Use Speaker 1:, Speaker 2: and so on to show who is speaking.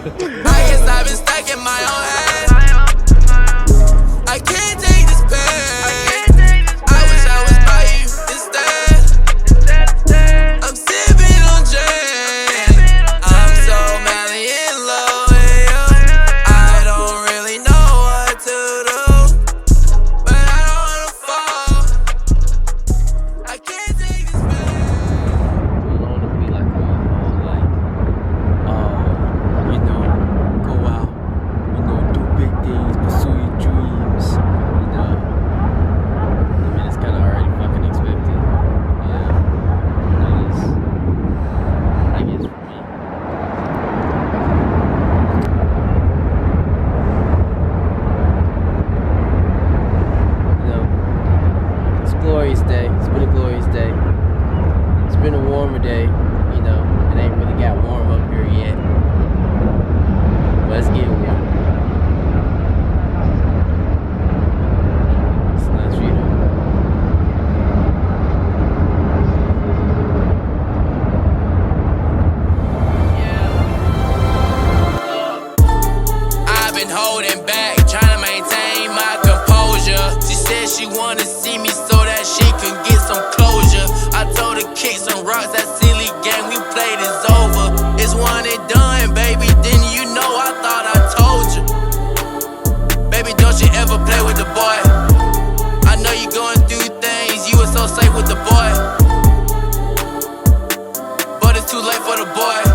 Speaker 1: I guess I've been stuck in my own head. I can't take this pain. I wish I was by you instead. I'm sipping on Jane. I'm so madly in love with you. I don't really know what to do, but I don't wanna fall. I can't take this pain.
Speaker 2: I wanna be like a you know, go out, you know, do big things, pursue your dreams, you know. I mean, it's kind of already fucking expected. Yeah, I guess for me. You know, it's a glorious day. It's been a glorious day. It's been a warmer day, you know. It ain't really got warm up here yet. But it's getting warm. It's a nice view.
Speaker 1: I've been holding back, trying to maintain my composure. She said she wanna see me so that she can get some closure. I told her kick some rocks, that silly game we played is over. It's one and done, baby, then you know I thought I told you. Baby, don't you ever play with the boy. I know you going through things, you were so safe with the boy, but it's too late for the boy.